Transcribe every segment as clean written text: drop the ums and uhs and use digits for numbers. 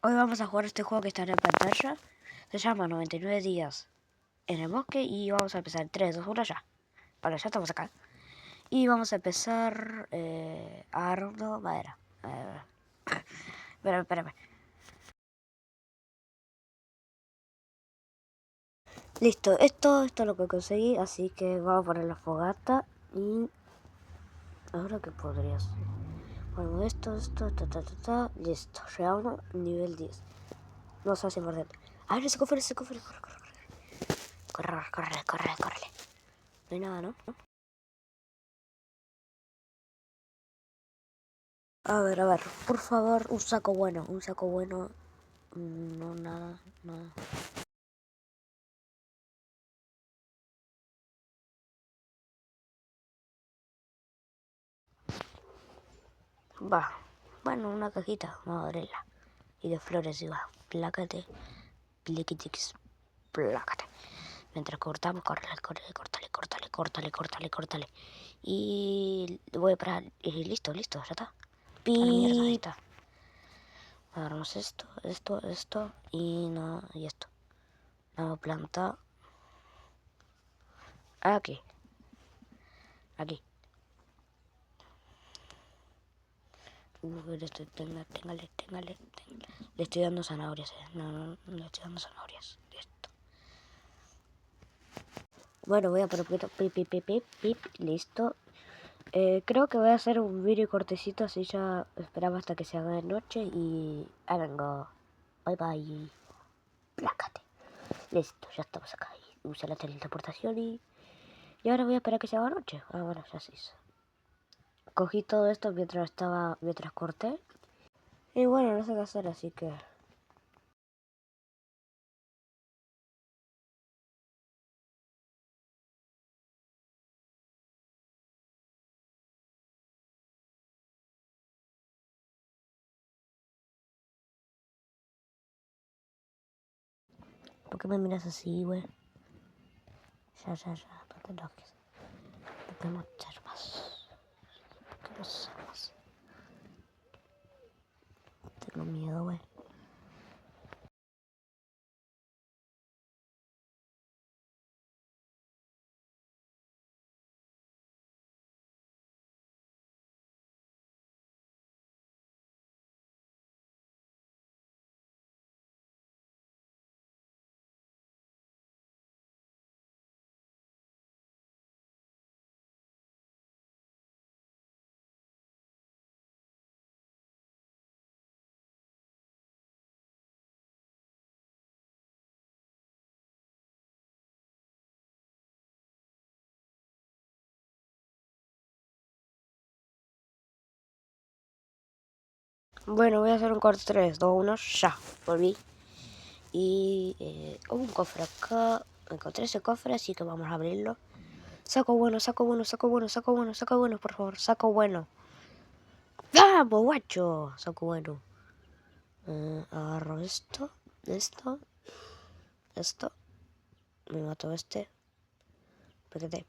Hoy vamos a jugar este juego que está en pantalla. Se llama 99 días en el bosque y vamos a empezar 3, 2, 1 ya. Vale, ya estamos acá. Y vamos a empezar agarrando madera. Espérame. Listo, esto es lo que conseguí, así que vamos a poner la fogata y... Ahora qué podría ser. Bueno, esto, listo. Llegamos nivel 10. No sé si por dentro. Abre ese cofre, corre. Corre. No hay nada, ¿no? A ver, por favor, un saco bueno. No, nada. Va, bueno, una cajita, vamos a abrirla. Y de flores, y va, plácate, pliquitix, plácate. Mientras cortamos, córtale. Y voy a parar, y listo, ya está. A la mierda, ahí está. Agarramos esto, y no, y esto. Vamos a plantar aquí. Téngale. Le estoy dando zanahorias, No, le estoy dando zanahorias. Listo. Bueno, voy a poner pip, listo. Creo que voy a hacer un vídeo cortecito, así ya esperamos hasta que se haga de noche y vengo. Bye. Plácate. Listo, ya estamos acá. Usa la teleportación y ahora voy a esperar que se haga noche. Ah, bueno, ya se hizo. Cogí todo esto mientras corté. Y bueno, no sé qué hacer, así que... ¿Por qué me miras así, güey? Ya, no te enojes. No podemos hacer más. Tengo miedo, güey. Bueno, voy a hacer un corte 3, 2, 1, ya. Volví. Y un cofre acá. Encontré ese cofre, así que vamos a abrirlo. Saco bueno, por favor. Saco bueno. ¡Vamos, guacho! Saco bueno. Agarro esto. Me mato este.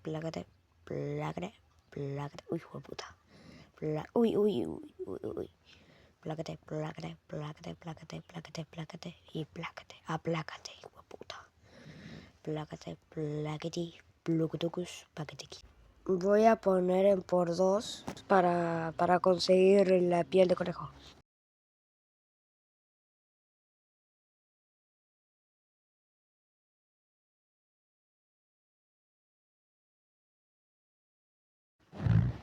Plácate. Uy, hijo de puta. Uy. Plácate. Y plácate. Aplácate, hijo de puta. Plaqueti. Plucutucus, paquetiqui. Voy a poner en por 2 para conseguir la piel de conejo.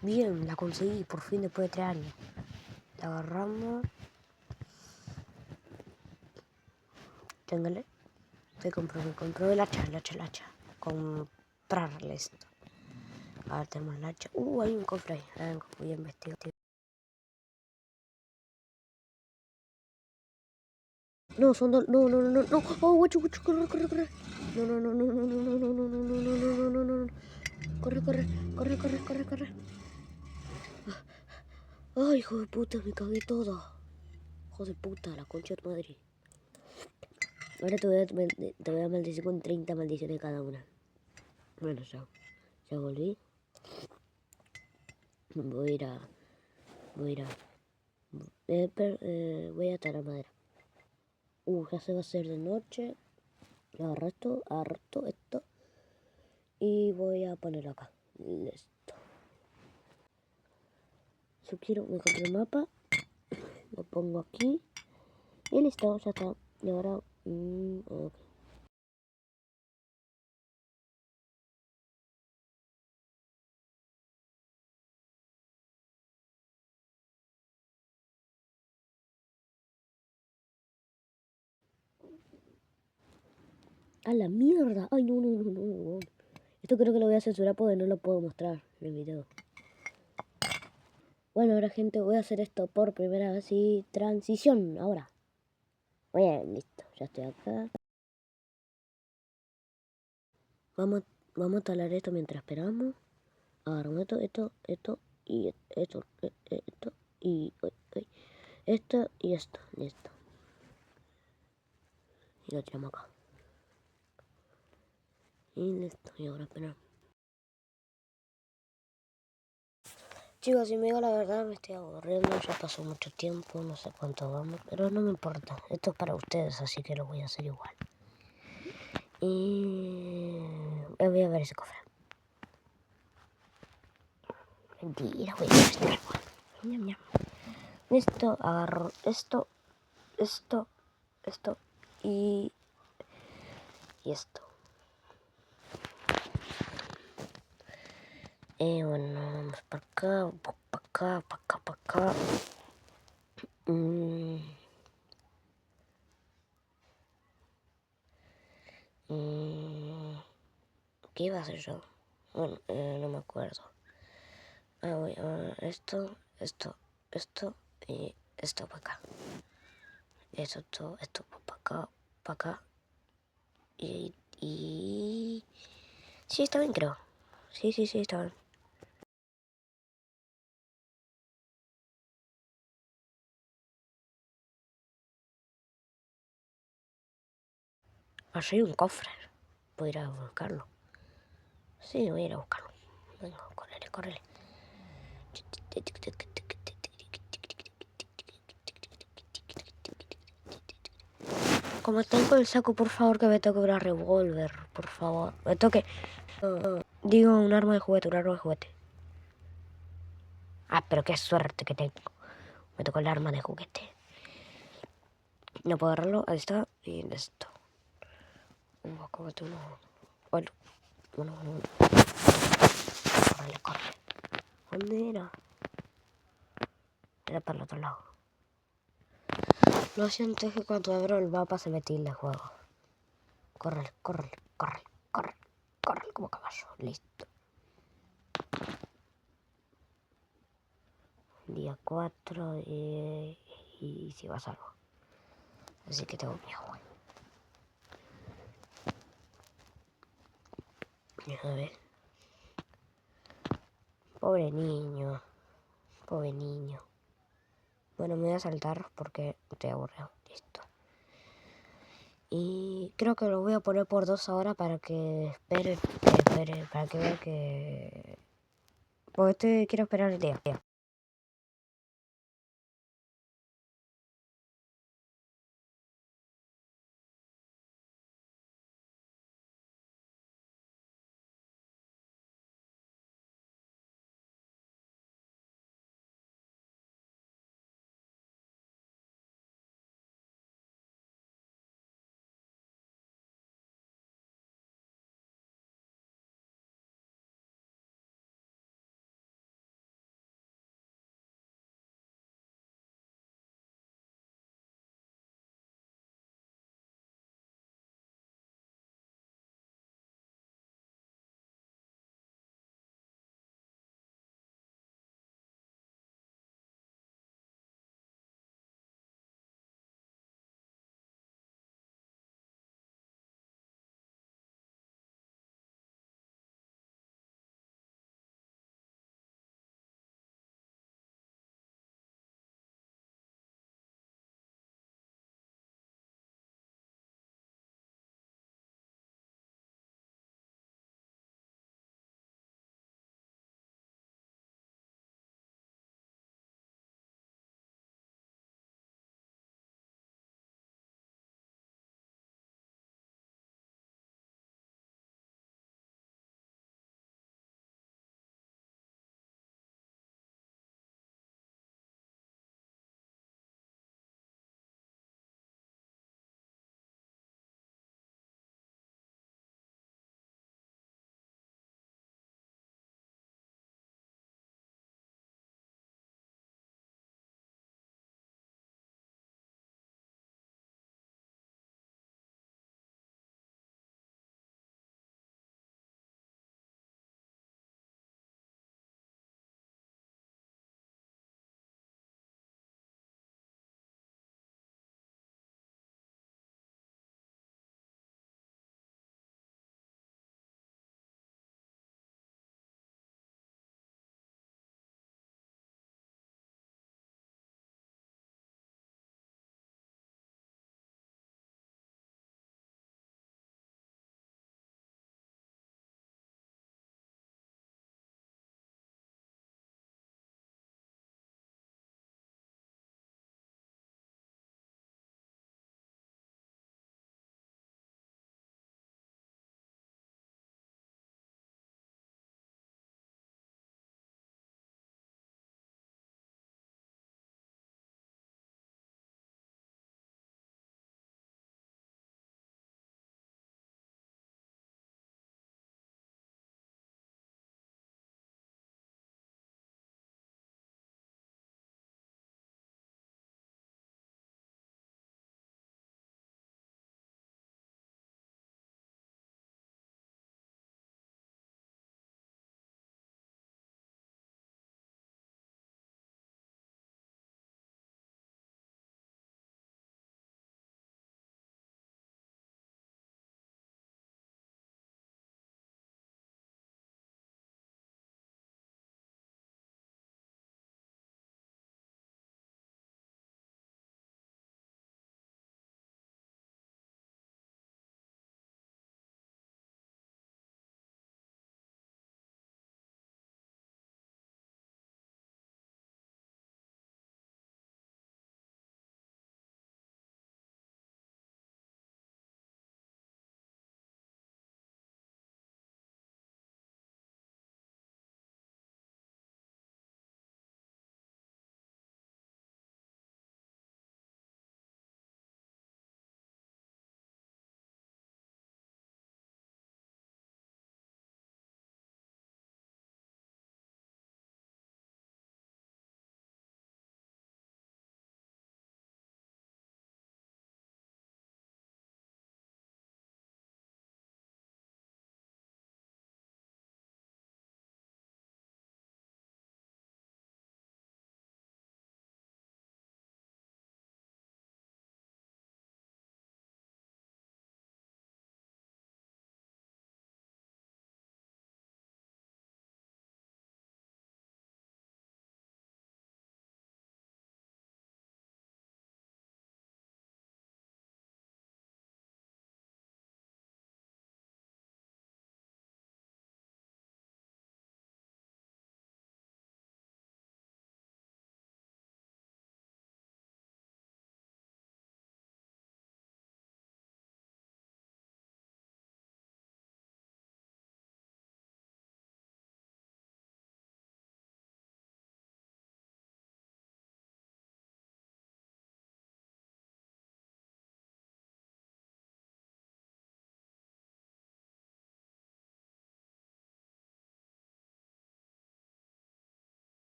Bien, la conseguí por fin después de 3 años. La agarramos. Téngale. Compré el hacha. Comprarle esto. Ahora tenemos el hacha. Hay un cofre ahí. Vengo, voy a investigar. No, son dos. No. Oh, guacho, corre. No. Corre. Ay, hijo de puta, me cagué todo. Hijo de puta, la concha de tu madre. Ahora te voy a maldecir con 30 maldiciones cada una. Bueno, ya volví. Voy a ir a... voy a atar la madera. Ya se va a hacer de noche. Agarro esto. Y voy a ponerlo acá. Listo. Yo quiero, me compré el mapa. Lo pongo aquí. Y listo, ya está. Y ahora... ok. ¡A la mierda! ¡Ay, no! Esto creo que lo voy a censurar porque no lo puedo mostrar en el video. Bueno, ahora gente, voy a hacer esto por primera vez y transición, ahora. Bien, listo, ya estoy acá. Vamos a talar esto mientras esperamos. Agarramos esto y esto y esto y esto, listo. Y lo tiramos acá. Y listo, y ahora esperamos. Chicos, si me digo la verdad, me estoy aburriendo, ya pasó mucho tiempo, no sé cuánto vamos, pero no me importa. Esto es para ustedes, así que lo voy a hacer igual. Y voy a ver ese cofre. Mentira, voy a ver este árbol. Ñam, ñam. Esto, agarro esto y esto. Bueno, vamos para acá, un poco para acá. ¿Qué iba a hacer yo? Bueno, no me acuerdo. Esto y esto para acá. Esto para acá. Y... Sí, está bien, creo. Sí, está bien. Allí hay un cofre. Voy a ir a buscarlo. Sí, voy a ir a buscarlo. Venga, córrele. Como tengo el saco, por favor, que me toque una revólver, por favor. Me toque... digo, un arma de juguete, Ah, pero qué suerte que tengo. Me tocó el arma de juguete. No puedo agarrarlo, ahí está, y listo. Cómete uno. Bueno. Corre. ¿Dónde era? Era para el otro lado. Lo siento, es que cuando abro el mapa se me tilda el juego. Corre como caballo. Listo. Día 4 y si va a salvo. Así que tengo miedo. A ver. Pobre niño. Bueno, me voy a saltar porque estoy aburrido. Listo. Y creo que lo voy a poner por 2 horas para que espere, para que vea que... Porque quiero esperar el día.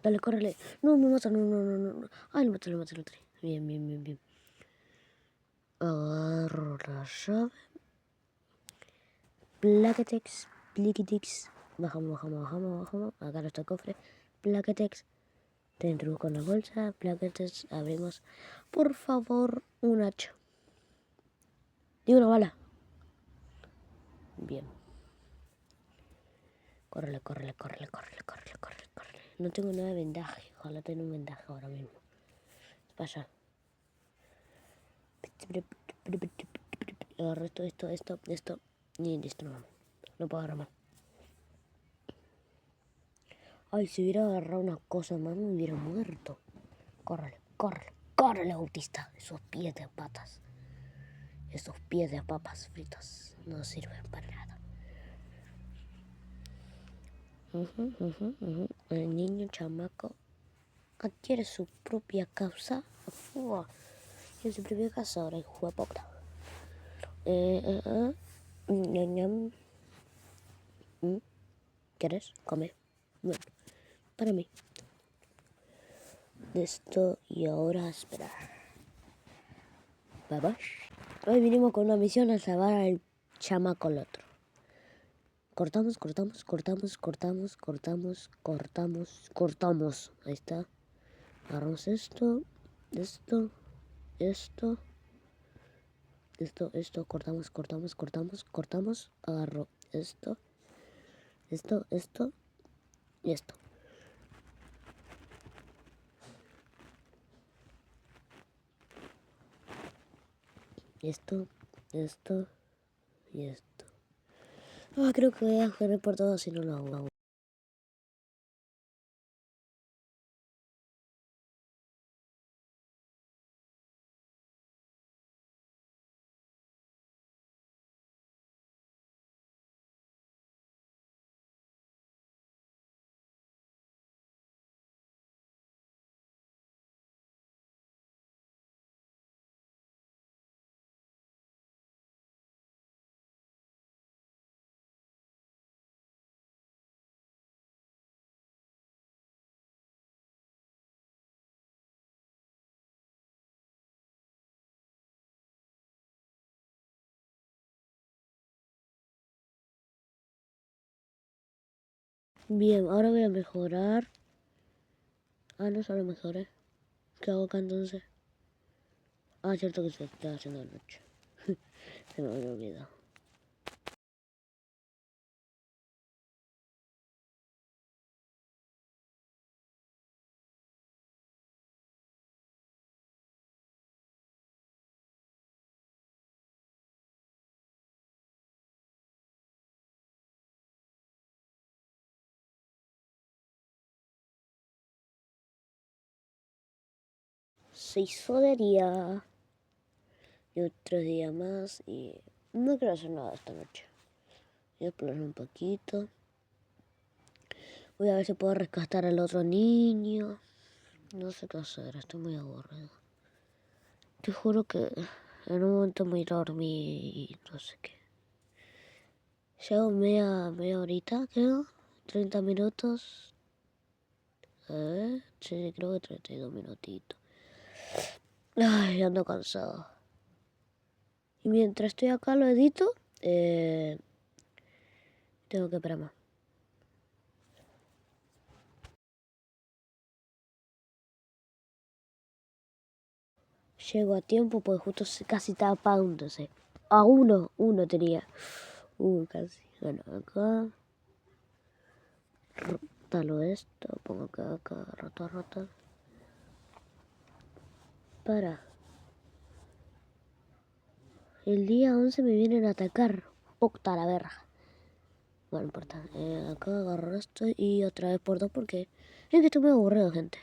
Dale, córrele. No, me mata, no, no, no, no. Ay, lo maté, lo maté, lo maté. Bien, bien, bien, bien. Agarro la llave. Plaquetex, pliquitix. Bajamos, bajamos, bajamos, bajamos. Acá está el cofre. Plaquetex. Te introduzco en la bolsa. Plaquetex. Abrimos. Por favor, un hacha. Y una bala. Bien. Córrele, córrele, córrele, córrele, córrele, córrele, córrele. No tengo nada de vendaje. Ojalá tenga un vendaje ahora mismo. Pasa. Agarro esto. Y listo, no. No puedo agarrar más. Ay, si hubiera agarrado una cosa más me hubiera muerto. Córrele, córrele, córrele, autista. Esos pies de patas. Esos pies de papas fritas no sirven para nada. El niño chamaco adquiere su propia causa. En su propia casa ahora, hijo de puta. Ñam. ¿Quieres? Come. Bueno, para mí. Esto y ahora esperar. Vamos. Hoy vinimos con una misión a salvar al chamaco el otro. Cortamos. Ahí está. Agarramos esto. Cortamos. Agarro esto y esto. Esto y esto. Creo que voy a dejar por todo si no lo hago. Bien, ahora voy a mejorar. No solo mejoré. ¿Qué hago acá entonces? Cierto que se está haciendo de noche. Se me había olvidado. Se hizo de día. Y otro día más. Y no quiero hacer nada esta noche. Voy a explorar un poquito. Voy a ver si puedo rescatar al otro niño. No sé qué hacer, estoy muy aburrido. Te juro que en un momento me iré a dormir y no sé qué. Llego media horita, creo. 30 minutos. Sí, creo que 32 minutitos. Ay, ando cansado. Y mientras estoy acá lo edito. Tengo que esperar más. Llego a tiempo porque justo casi estaba apagándose. Uno tenía. Casi. Bueno, acá. Talo esto. Pongo acá. Roto. Para. El día 11 me vienen a atacar. Puta la verga. Bueno, no importa. Acá agarro esto y otra vez por dos porque es que estoy muy aburrido, gente.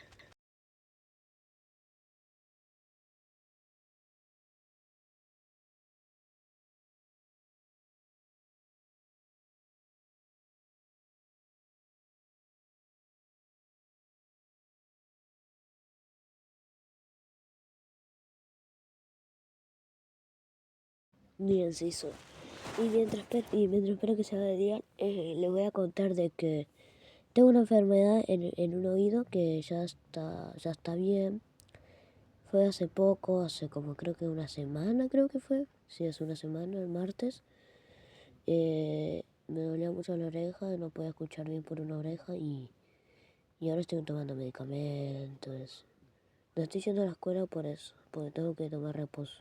Bien, se hizo. Y mientras espero que se haga de día, les voy a contar de que tengo una enfermedad en un oído que ya está bien. Fue hace poco, hace como creo que una semana, creo que fue. Sí, hace una semana, el martes. Me dolía mucho la oreja, no podía escuchar bien por una oreja y ahora estoy tomando medicamentos. No estoy yendo a la escuela por eso, porque tengo que tomar reposo.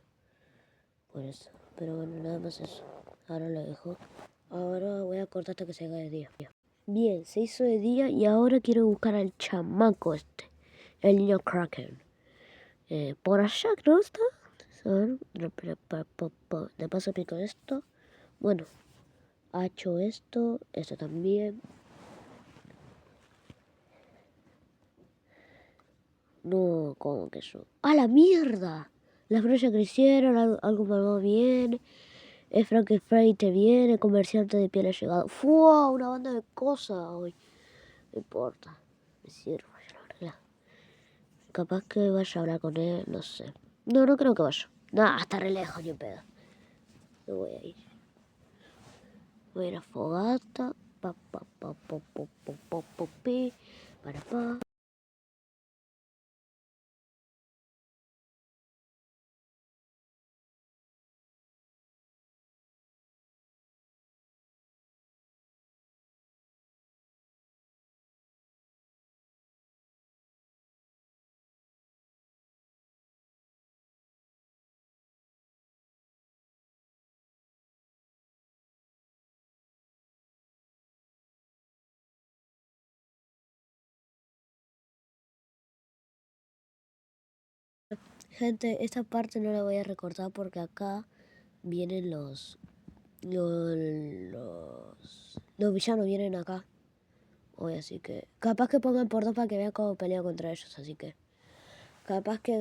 Por eso. Pero bueno, nada más eso. Ahora lo dejo. Ahora voy a cortar hasta que se haga de día. Bien, se hizo de día y ahora quiero buscar al chamaco este. El niño Kraken. Por allá creo está. A ver, de paso pico esto. Bueno, ha hecho esto también. No, ¿cómo que eso? ¡A la mierda! Las flores ya crecieron, algo me va bien. El Frankenstein te viene, el comerciante de piel ha llegado. ¡Fua! Una banda de cosas hoy. No importa, me sirve, la verdad. Capaz que vaya a hablar con él, no sé. No, no creo que vaya. Nah, está re lejos, ni un pedo. No voy a ir. Voy a ir a fogata. Para pa. Gente, esta parte no la voy a recortar porque acá vienen los villanos vienen acá hoy, así que capaz que pongan por dos para que vean cómo peleo contra ellos, así que capaz que